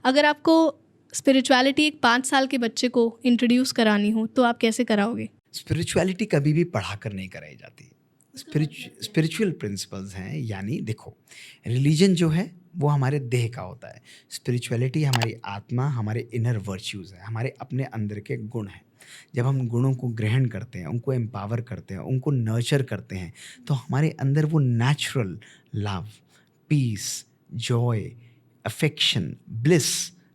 अगर आपको स्पिरिचुअलिटी एक 5 साल के बच्चे को इंट्रोड्यूस करानी हो तो आप कैसे कराओगे? स्पिरिचुअलिटी कभी भी पढ़ाकर नहीं कराई जाती। स्पिरिचुअल प्रिंसिपल्स हैं, यानी देखो, रिलीजन जो है वो हमारे देह का होता है। स्पिरिचुअलिटी हमारी आत्मा, हमारे इनर वर्च्यूज़ है, हमारे अपने अंदर के गुण हैं। जब हम गुणों को ग्रहण करते हैं, उनको एम्पावर करते हैं, उनको नर्चर करते हैं, तो हमारे अंदर वो natural love, peace, joy, affection, bliss,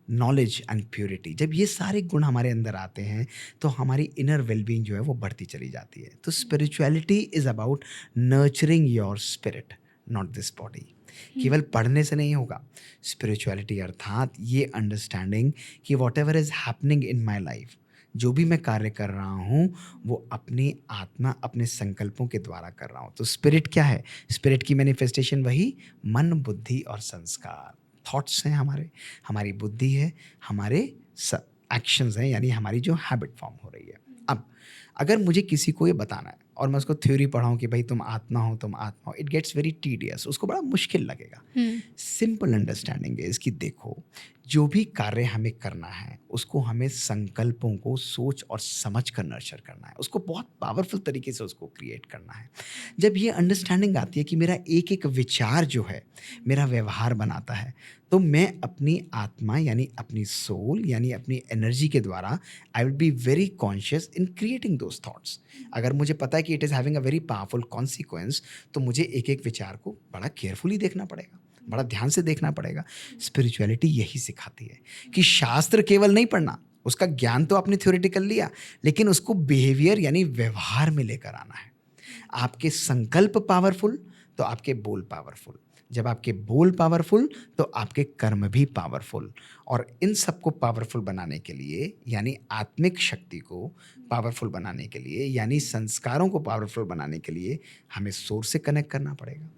knowledge and purity, जब ये सारे गुण हमारे अंदर आते हैं तो हमारी इनर वेलबींग जो है वो बढ़ती चली जाती है। तो spirituality is about nurturing your spirit, not this body. केवल पढ़ने से नहीं होगा। स्पिरिचुअलिटी अर्थात ये अंडरस्टैंडिंग कि what ever is happening in my life, जो भी मैं कार्य कर रहा हूँ वो अपनी आत्मा, अपने संकल्पों के द्वारा कर रहा हूँ। तो स्पिरिट क्या है? स्पिरिट की मैनिफेस्टेशन वही मन, बुद्धि और संस्कार, थॉट्स हैं हमारे, हमारी बुद्धि है, हमारे एक्शंस हैं, यानी हमारी जो हैबिट फॉर्म हो रही है। अब अगर मुझे किसी को ये बताना है और मैं उसको थ्योरी पढ़ाऊँ कि भाई तुम आत्मा हो, तुम आत्मा हो, इट गेट्स वेरी टीडियस, उसको बड़ा मुश्किल लगेगा। सिंपल अंडरस्टैंडिंग है इसकी। देखो, जो भी कार्य हमें करना है उसको हमें संकल्पों को सोच और समझ कर नर्चर करना है, उसको बहुत पावरफुल तरीके से उसको क्रिएट करना है। जब ये अंडरस्टैंडिंग आती है कि मेरा एक एक विचार जो है मेरा व्यवहार बनाता है, तो मैं अपनी आत्मा यानी अपनी सोल यानी अपनी एनर्जी के द्वारा I will be very conscious in creating those thoughts. अगर मुझे पता है कि it is having a very powerful consequence, तो मुझे एक एक विचार को बड़ा केयरफुली देखना पड़ेगा, बड़ा ध्यान से देखना पड़ेगा। स्पिरिचुअलिटी यही सिखाती है कि शास्त्र केवल नहीं पढ़ना, उसका ज्ञान तो आपने थ्योरेटिकल लिया, लेकिन उसको बिहेवियर यानी व्यवहार में लेकर आना है। आपके संकल्प पावरफुल तो आपके बोल पावरफुल, जब आपके बोल पावरफुल तो आपके कर्म भी पावरफुल। और इन सबको पावरफुल बनाने के लिए, यानी आत्मिक शक्ति को पावरफुल बनाने के लिए, यानी संस्कारों को पावरफुल बनाने के लिए हमें सोर्स से कनेक्ट करना पड़ेगा।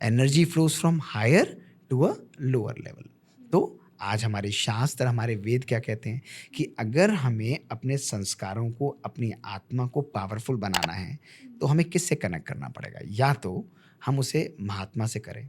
Energy flows from higher to a lower level. तो आज हमारे शास्त्र, हमारे वेद क्या कहते हैं कि अगर हमें अपने संस्कारों को, अपनी आत्मा को पावरफुल बनाना है तो हमें किससे कनेक्ट करना पड़ेगा? या तो हम उसे महात्मा से करें,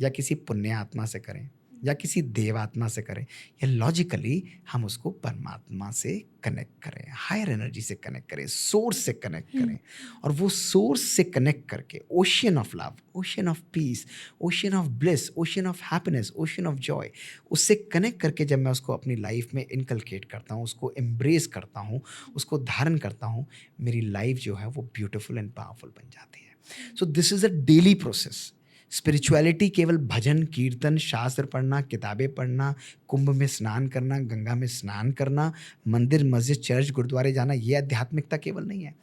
या किसी पुण्य आत्मा से करें, या किसी देवात्मा से करें, या लॉजिकली हम उसको परमात्मा से कनेक्ट करें, हायर एनर्जी से कनेक्ट करें, सोर्स से कनेक्ट करें। और वो सोर्स से कनेक्ट करके ocean of love, ocean of peace, ocean of bliss, ocean of happiness, ocean of Joy, उससे कनेक्ट करके जब मैं उसको अपनी लाइफ में इनकलकेट करता हूँ, उसको एम्ब्रेस करता हूँ, उसको धारण करता हूँ, मेरी लाइफ जो है वो ब्यूटीफुल एंड पावरफुल बन जाती है। So this is a daily process. Spirituality केवल भजन, कीर्तन, शास्त्र पढ़ना, किताबें पढ़ना, कुंभ में स्नान करना, गंगा में स्नान करना, मंदिर, मस्जिद, चर्च, गुरुद्वारे जाना, ये आध्यात्मिकता केवल नहीं है।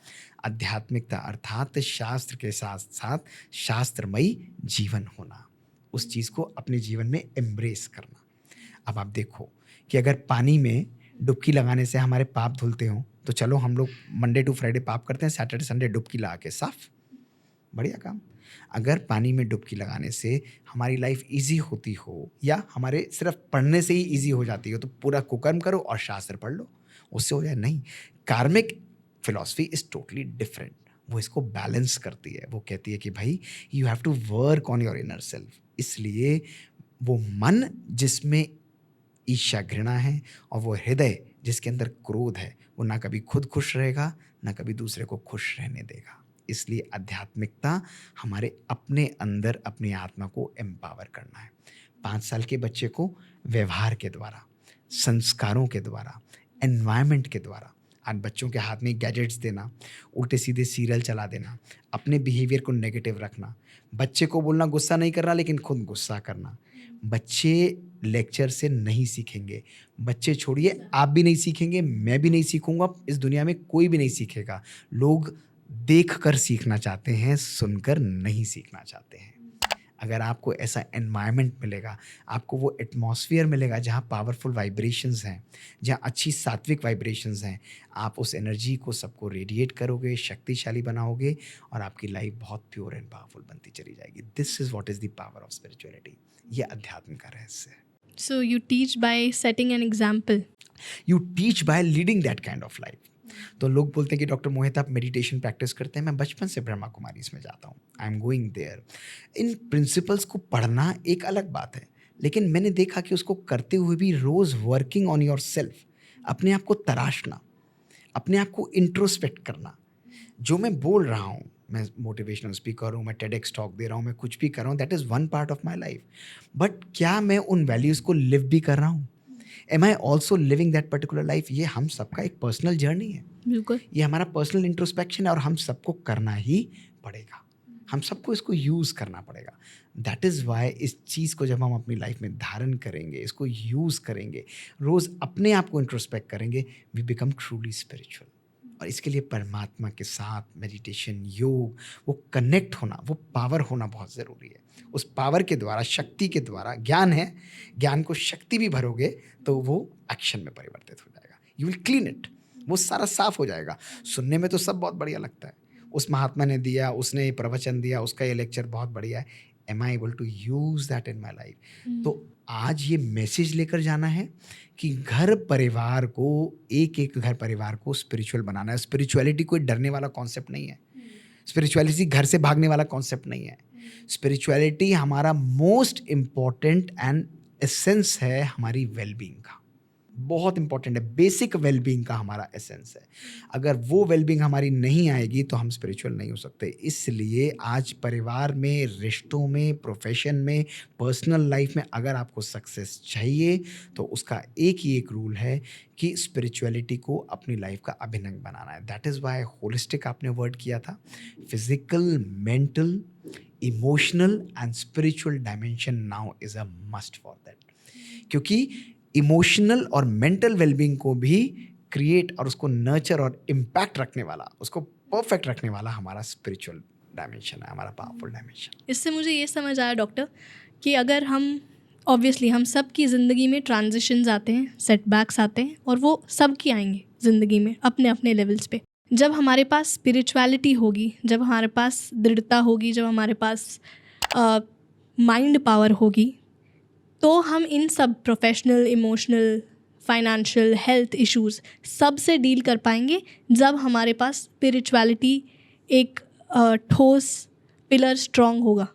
आध्यात्मिकता अर्थात शास्त्र के साथ साथ शास्त्रमयी जीवन होना, उस चीज़ को अपने जीवन में एम्ब्रेस करना। अब आप देखो कि अगर पानी में डुबकी लगाने से हमारे पाप धुलते हों, तो चलो हम लोग मंडे टू फ्राइडे पाप करते हैं, सैटरडे संडे डुबकी लगा के साफ, बढ़िया काम। अगर पानी में डुबकी लगाने से हमारी लाइफ ईज़ी होती हो, या हमारे सिर्फ पढ़ने से ही ईज़ी हो जाती हो, तो पूरा कुकर्म करो और शास्त्र पढ़ लो, उससे हो जाए? नहीं। कार्मिक फिलॉसफी इज़ टोटली डिफरेंट। वो इसको बैलेंस करती है। वो कहती है कि भाई you have to work on your inner self. इसलिए वो मन जिसमें ईर्ष्या, घृणा है, और वो हृदय जिसके अंदर क्रोध है, वो ना कभी खुद खुश रहेगा, ना कभी दूसरे को खुश रहने देगा। इसलिए आध्यात्मिकता हमारे अपने अंदर अपनी आत्मा को एम्पावर करना है। 5 साल के बच्चे को व्यवहार के द्वारा, संस्कारों के द्वारा, एनवायरनमेंट के द्वारा, आज बच्चों के हाथ में गैजेट्स देना, उल्टे सीधे सीरियल चला देना, अपने बिहेवियर को नेगेटिव रखना, बच्चे को बोलना गुस्सा नहीं करना लेकिन खुद गुस्सा करना। बच्चे लेक्चर से नहीं सीखेंगे। बच्चे छोड़िए, आप भी नहीं सीखेंगे, मैं भी नहीं सीखूंगा, इस दुनिया में कोई भी नहीं सीखेगा। लोग देख कर सीखना चाहते हैं, सुनकर नहीं सीखना चाहते हैं। अगर आपको ऐसा एनवायरनमेंट मिलेगा, आपको वो एटमॉस्फेयर मिलेगा जहाँ पावरफुल वाइब्रेशंस हैं, जहाँ अच्छी सात्विक वाइब्रेशंस हैं, आप उस एनर्जी को सबको रेडिएट करोगे, शक्तिशाली बनाओगे, और आपकी लाइफ बहुत प्योर एंड पावरफुल बनती चली जाएगी। This is what is the power of spirituality. ये अध्यात्म का रहस्य है। So you teach by setting an example. You teach bye leading that kind of life. तो लोग बोलते हैं कि डॉक्टर मोहित आप मेडिटेशन प्रैक्टिस करते हैं। मैं बचपन से ब्रह्मा कुमारी इसमें जाता हूँ, आई एम गोइंग देयर। इन प्रिंसिपल्स को पढ़ना एक अलग बात है, लेकिन मैंने देखा कि उसको करते हुए भी रोज़ वर्किंग ऑन योर सेल्फ, अपने आप को तराशना, अपने आप को इंट्रोस्पेक्ट करना। जो मैं बोल रहा हूँ, मैं मोटिवेशनल स्पीकर हूँ, मैं टेडेक्स टॉक दे रहा हूँ, मैं कुछ भी कर रहा हूँ, that is one part of my life. But क्या मैं उन वैल्यूज़ को लिव भी कर रहा हूँ? Am I also living that particular life? ये हम सबका एक पर्सनल जर्नी है, बिल्कुल। ये हमारा पर्सनल इंट्रोस्पेक्शन है और हम सबको करना ही पड़ेगा, हम सबको इसको यूज़ करना पड़ेगा। दैट इज़ वाई इस चीज़ को जब हम अपनी लाइफ में धारण करेंगे, इसको यूज़ करेंगे, रोज़ अपने आप को इंट्रोस्पेक्ट करेंगे, वी बिकम ट्रूली स्पिरिचुअल। और इसके लिए परमात्मा के साथ मेडिटेशन, योग, वो कनेक्ट होना, वो पावर होना बहुत ज़रूरी है। उस पावर के द्वारा, शक्ति के द्वारा, ज्ञान है, ज्ञान को शक्ति भी भरोगे तो वो एक्शन में परिवर्तित हो जाएगा। यू विल क्लीन इट, वो सारा साफ हो जाएगा। सुनने में तो सब बहुत बढ़िया लगता है, उस महात्मा ने दिया, उसने ये प्रवचन दिया, उसका ये लेक्चर बहुत बढ़िया है। Am I able to use that in my life? तो आज ये मैसेज लेकर जाना है कि घर परिवार को, एक एक घर परिवार को स्पिरिचुअल बनाना है। स्पिरिचुअलिटी कोई डरने वाला कॉन्सेप्ट नहीं है, स्पिरिचुअलिटी घर से भागने वाला कॉन्सेप्ट नहीं है। स्पिरिचुअलिटी हमारा मोस्ट इम्पॉर्टेंट एंड एसेंस है हमारी वेलबींग का, बहुत इंपॉर्टेंट है, बेसिक वेलबींग का हमारा एसेंस है। अगर वो वेलबींग हमारी नहीं आएगी तो हम स्पिरिचुअल नहीं हो सकते। इसलिए आज परिवार में, रिश्तों में, प्रोफेशन में, पर्सनल लाइफ में अगर आपको सक्सेस चाहिए तो उसका एक ही एक रूल है कि स्पिरिचुअलिटी को अपनी लाइफ का अभिन्न बनाना है। दैट इज़ वाई होलिस्टिक आपने वर्ड किया था। Physical, mental, emotional and spiritual dimension now is a must for that, क्योंकि इमोशनल और मेंटल वेलबींग को भी क्रिएट और उसको नर्चर और इम्पैक्ट रखने वाला, उसको परफेक्ट रखने वाला हमारा स्पिरिचुअल डायमेंशन है, हमारा पावरफुल डायमेंशन। इससे मुझे ये समझ आया डॉक्टर कि अगर हम ऑब्वियसली हम सब की ज़िंदगी में ट्रांजिशंस आते हैं, सेटबैक्स आते हैं, और वो सब की आएंगे ज़िंदगी में अपने अपने लेवल्स पे। जब हमारे पास स्पिरिचुअलिटी होगी, जब हमारे पास दृढ़ता होगी, जब हमारे पास माइंड पावर होगी, तो हम इन सब professional, emotional, financial, health issues सब से डील कर पाएंगे जब हमारे पास स्पिरिचुअलिटी एक ठोस पिलर स्ट्रॉन्ग होगा।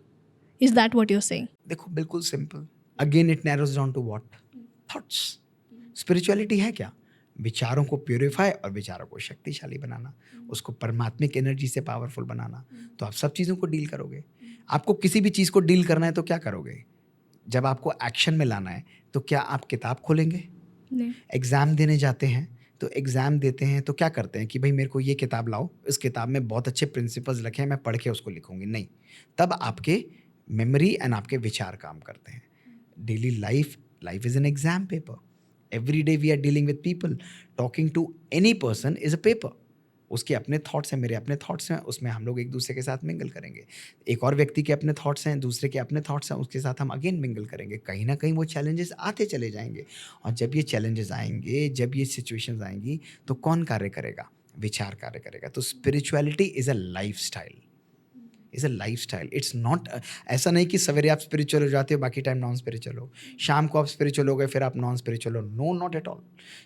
Is that what you are saying? देखो, बिल्कुल simple, again it narrows down to what? Thoughts. Spirituality है क्या? विचारों को प्योरीफाई और विचारों को शक्तिशाली बनाना, उसको परमात्मिक एनर्जी से पावरफुल बनाना। तो आप सब चीज़ों को डील करोगे। आपको किसी भी चीज़ को डील करना है तो क्या करोगे? जब आपको एक्शन में लाना है तो क्या आप किताब खोलेंगे? नहीं। एग्ज़ाम देने जाते हैं तो एग्ज़ाम देते हैं तो क्या करते हैं कि भाई मेरे को ये किताब लाओ, इस किताब में बहुत अच्छे प्रिंसिपल्स लिखे हैं, मैं पढ़ के उसको लिखूंगी। नहीं, तब आपके मेमोरी एंड आपके विचार काम करते हैं। Daily life is an exam paper. Every day we are dealing with people, talking to any person is a paper. उसके अपने थॉट्स हैं, मेरे अपने थॉट्स हैं, उसमें हम लोग एक दूसरे के साथ मिंगल करेंगे। एक और व्यक्ति के अपने थॉट्स हैं, दूसरे के अपने थॉट्स हैं, उसके साथ हम अगेन मिंगल करेंगे। कहीं ना कहीं वो चैलेंजेस आते चले जाएंगे, और जब ये चैलेंजेस आएंगे, जब ये सिचुएशंस आएंगी, तो कौन कार्य करेगा? विचार कार्य करेगा। तो spirituality is a life style, is a life style. It's not, ऐसा नहीं कि सवेरे आप स्पिरिचुअल हो जाते हो, बाकी टाइम नॉन स्पिरिचुअल हो, शाम को आप स्पिरिचुअल हो गए फिर आप नॉन स्पिरिचुअल हो। No, not at all.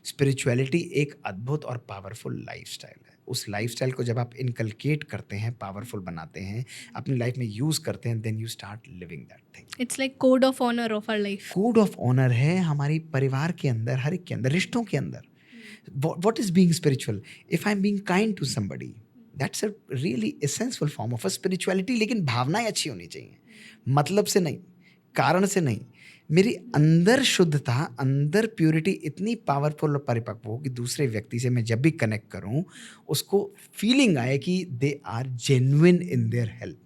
Spirituality एक अद्भुत और पावरफुल लाइफ स्टाइल है। उस लाइफ स्टाइल को जब आप इनकलकेट करते हैं, पावरफुल बनाते हैं, अपनी लाइफ में यूज़ करते हैं, then you start living that thing. It's like code of honour of our life. Code of honour है हमारी परिवार के अंदर, हर एक के अंदर, रिश्तों के अंदर। What is being spiritual? If I'm being kind to somebody, that's a really essential form of a spirituality। लेकिन भावनाएं अच्छी होनी चाहिए, मतलब से नहीं, कारण से नहीं। मेरी अंदर शुद्धता, अंदर प्योरिटी इतनी पावरफुल और परिपक्व हो कि दूसरे व्यक्ति से मैं जब भी कनेक्ट करूं, उसको फीलिंग आए कि they are genuine in their help,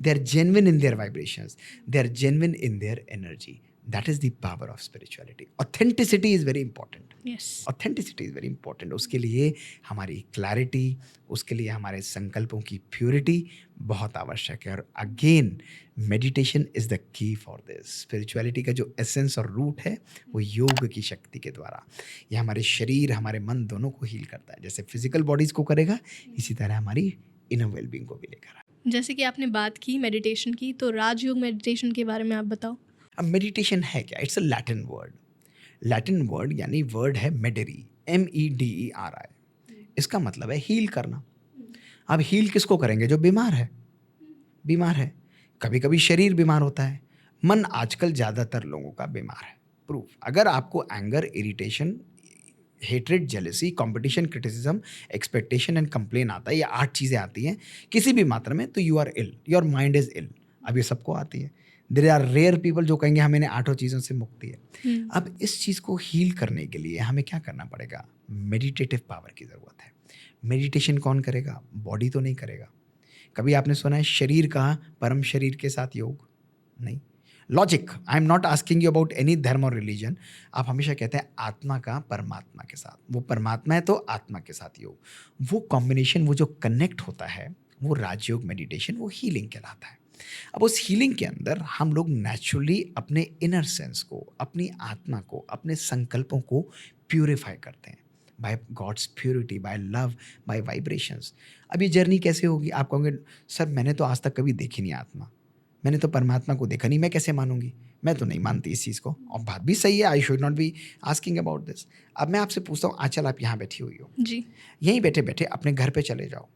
they are genuine in their vibrations, they are genuine in their energy। that is the power of spirituality। authenticity is very important। Yes. authenticity is very important। उसके लिए हमारी clarity, उसके लिए हमारे संकल्पों की purity बहुत आवश्यक है। और again meditation is the key for this. Spirituality का जो एसेंस और रूट है वो योग की शक्ति के द्वारा, ये हमारे शरीर, हमारे मन दोनों को हील करता है। जैसे फिजिकल बॉडीज़ को करेगा, इसी तरह हमारी इनर वेलबींग को भी लेकर। जैसे कि आपने बात की मेडिटेशन की, तो राजयोग मेडिटेशन के बारे में आप बताओ। अब मेडिटेशन है क्या? It's a Latin word. Latin word यानी वर्ड है मेडेरी, MEDERI। इसका मतलब है हील करना। अब हील किसको करेंगे? जो बीमार है। बीमार है, कभी कभी शरीर बीमार होता है, मन आजकल ज़्यादातर लोगों का बीमार है, प्रूफ। अगर आपको anger, irritation, hatred, jealousy, competition, criticism, expectation and complain आता है, ये 8 चीज़ें आती हैं किसी भी मात्रा में, तो you are ill, your mind is ill. अब ये सबको आती है। देयर आर रेयर पीपल जो कहेंगे हमें इन 8 चीज़ों से मुक्ति है। अब इस चीज़ को हील करने के लिए हमें क्या करना पड़ेगा? मेडिटेटिव पावर की ज़रूरत है। मेडिटेशन कौन करेगा? बॉडी तो नहीं करेगा। कभी आपने सुना है शरीर का परम शरीर के साथ योग? नहीं। Logic, I am not asking you about any धर्म और रिलीजन। आप हमेशा कहते हैं आत्मा का परमात्मा के साथ, वो परमात्मा है तो आत्मा के साथ योग, वो कॉम्बिनेशन, वो जो कनेक्ट होता है, वो राजयोग मेडिटेशन, वो हीलिंग कहलाता है। अब उस हीलिंग के अंदर हम लोग नेचुरली अपने इनर सेंस को, अपनी आत्मा को, अपने संकल्पों को प्यूरिफाई करते हैं by God's purity, by love, by vibrations. अब ये जर्नी कैसे होगी? आप कहोगे सर मैंने तो आज तक कभी देखी नहीं आत्मा, मैंने तो परमात्मा को देखा नहीं, मैं कैसे मानूंगी? मैं तो नहीं मानती इस चीज़ को, और बात भी सही है, I should not be asking about this. अब मैं आपसे पूछता हूँ, आंचल आप यहाँ बैठी हुई हो जी। यहीं बैठे बैठे अपने घर पे चले जाओ,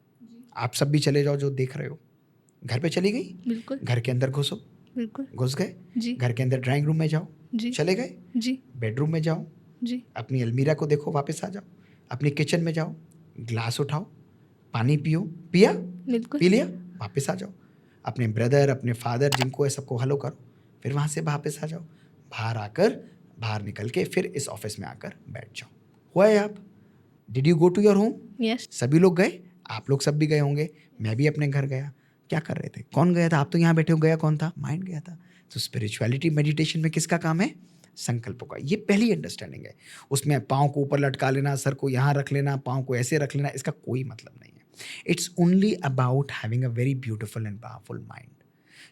आप सब भी चले जाओ जो देख रहे हो, घर पे चली गई, बिल्कुल घर के अंदर घुसो, बिल्कुल। घुस गए, जी घर के अंदर ड्राइंग रूम में जाओ, जी चले गए, जी बेडरूम में जाओ, जी अपनी अलमीरा को देखो, वापस आ जाओ, अपनी किचन में जाओ, ग्लास उठाओ, पानी पियो, पिया, बिल्कुल पी लिया, वापस आ जाओ, अपने ब्रदर, अपने फादर जिनको है सबको हेलो करो, फिर वहाँ से वापस आ जाओ, बाहर आकर, बाहर निकल के फिर इस ऑफिस में आकर बैठ जाओ। हुआ है आप? Did you go to your home? Yes सभी लोग गए, आप लोग सब भी गए होंगे, मैं भी अपने घर गया। क्या कर रहे थे? कौन गया था? आप तो यहाँ बैठे हो, गया कौन था? माइंड गया था। तो स्पिरिचुअलिटी मेडिटेशन में किसका काम है? संकल्पों का। ये पहली अंडरस्टैंडिंग है। उसमें पाँव को ऊपर लटका लेना, सर को यहाँ रख लेना, पाँव को ऐसे रख लेना, इसका कोई मतलब नहीं है। It's only about having a very beautiful and powerful mind.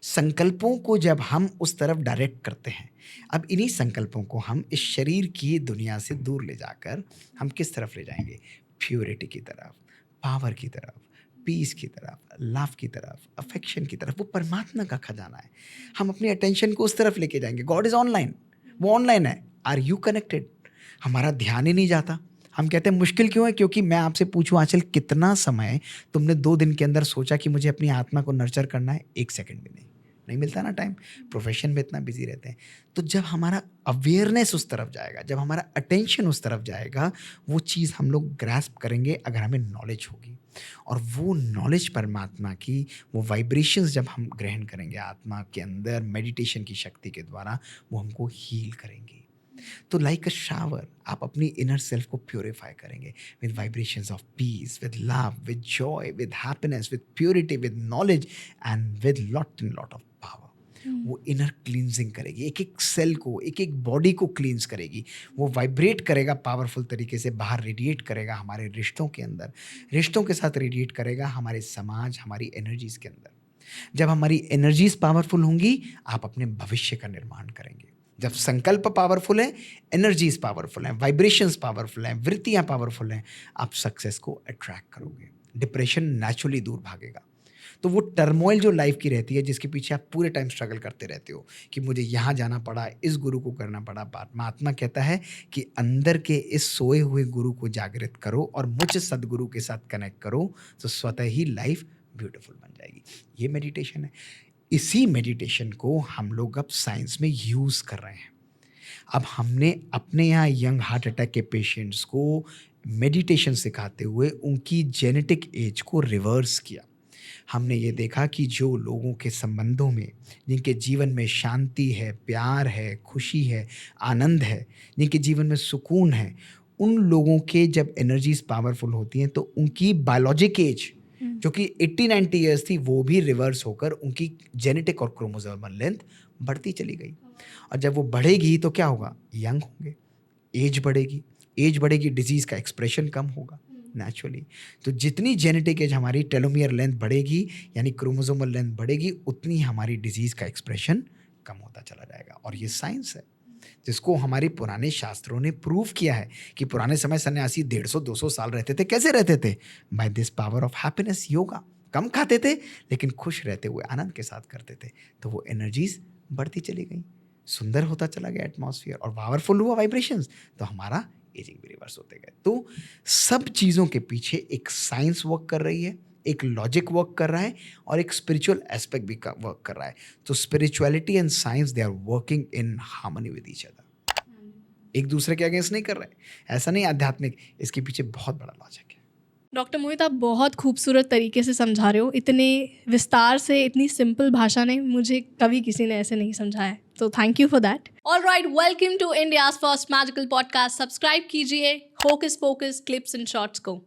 संकल्पों को जब हम उस तरफ डायरेक्ट करते हैं, अब इन्हीं संकल्पों को हम इस शरीर की दुनिया से दूर ले जाकर हम किस तरफ ले जाएंगे? प्योरिटी की तरफ, पावर की तरफ, पीस की तरफ, लव की तरफ, अफेक्शन की तरफ। वो परमात्मा का खजाना है, हम अपनी अटेंशन को उस तरफ लेके जाएंगे। गॉड इज ऑनलाइन, वो ऑनलाइन है। Are you connected? हमारा ध्यान ही नहीं जाता। हम कहते हैं मुश्किल क्यों है? क्योंकि मैं आपसे पूछूं आंचल, कितना समय तुमने 2 दिन के अंदर सोचा कि मुझे अपनी आत्मा को नर्चर करना है? 1 सेकंड भी नहीं मिलता ना टाइम, प्रोफेशन में इतना बिजी रहते हैं। तो जब हमारा अवेयरनेस उस तरफ जाएगा, जब हमारा अटेंशन उस तरफ जाएगा, वो चीज़ हम लोग ग्रैस्प करेंगे अगर हमें नॉलेज होगी। और वो नॉलेज परमात्मा की, वो वाइब्रेशंस जब हम ग्रहण करेंगे आत्मा के अंदर मेडिटेशन की शक्ति के द्वारा, वो हमको हील करेंगी। तो लाइक अ शावर आप अपनी इनर सेल्फ को प्योरीफाई करेंगे with vibrations of peace, with love, with Joy, with happiness, with purity, with knowledge and with lot and lot of power. वो इनर क्लींजिंग करेगी, एक एक सेल को, एक एक बॉडी को क्लींस करेगी। वो वाइब्रेट करेगा पावरफुल तरीके से, बाहर रेडिएट करेगा हमारे रिश्तों के अंदर, रिश्तों के साथ रेडिएट करेगा हमारे समाज, हमारी एनर्जीज के अंदर। जब हमारी एनर्जीज पावरफुल होंगी, आप अपने भविष्य का निर्माण करेंगे। जब संकल्प पावरफुल है, एनर्जीज पावरफुल हैं, वाइब्रेशंस पावरफुल हैं, वृत्तियां पावरफुल हैं, आप सक्सेस को अट्रैक्ट करोगे। डिप्रेशन नेचुरली दूर भागेगा। तो वो टर्मोइल जो लाइफ की रहती है, जिसके पीछे आप पूरे टाइम स्ट्रगल करते रहते हो कि मुझे यहाँ जाना पड़ा, इस गुरु को करना पड़ा, परमात्मा कहता है कि अंदर के इस सोए हुए गुरु को जागृत करो और मुझ सदगुरु के साथ कनेक्ट करो, तो स्वतः ही लाइफ ब्यूटीफुल बन जाएगी। ये मेडिटेशन है। इसी मेडिटेशन को हम लोग अब साइंस में यूज़ कर रहे हैं। अब हमने अपने यहाँ यंग हार्ट अटैक के पेशेंट्स को मेडिटेशन सिखाते हुए उनकी जेनेटिक एज को रिवर्स किया। हमने ये देखा कि जो लोगों के संबंधों में, जिनके जीवन में शांति है, प्यार है, खुशी है, आनंद है, जिनके जीवन में सुकून है, उन लोगों के जब एनर्जीज पावरफुल होती हैं तो उनकी बायोलॉजिक एज जो कि 80-90 ईयर्स थी, वो भी रिवर्स होकर उनकी जेनेटिक और क्रोमोसोमल लेंथ बढ़ती चली गई। और जब वो बढ़ेगी तो क्या होगा? यंग होंगे, एज बढ़ेगी, एज बढ़ेगी, डिजीज़ का एक्सप्रेशन कम होगा नेचुरली। तो जितनी जेनेटिक एज हमारी, टेलोमियर लेंथ बढ़ेगी यानी क्रोमोसोमल लेंथ बढ़ेगी, उतनी हमारी डिजीज़ का एक्सप्रेशन कम होता चला जाएगा। और ये साइंस है जिसको हमारे पुराने शास्त्रों ने प्रूव किया है कि पुराने समय सन्यासी 150-200 साल रहते थे। कैसे रहते थे? By this power of happiness, yoga. कम खाते थे लेकिन खुश रहते हुए आनंद के साथ करते थे, तो वो एनर्जीज बढ़ती चली गई, सुंदर होता चला गया एटमॉस्फेयर और पावरफुल हुआ वाइब्रेशंस, तो हमारा एजिंग भी रिवर्स होते गए। तो सब चीज़ों के पीछे एक साइंस वर्क कर रही है, एक लॉजिक वर्क कर रहा है और एक स्पिरिचुअल एस्पेक्ट भी वर्क कर रहा है। तो spirituality and science they are working in harmony with each other, एक दूसरे के अगेंस्ट नहीं कर रहे। ऐसा नहीं आध्यात्मिक, इसके पीछे बहुत बड़ा लॉजिक है। डॉक्टर मोहित, आप बहुत खूबसूरत तरीके से समझा रहे हो, इतने विस्तार से, इतनी सिंपल भाषा ने मुझे कभी किसी ने ऐसे नहीं समझाया, तो thank you for that. Alright, welcome to India's first magical podcast. Subscribe कीजिए hocus pocus clips and shorts को।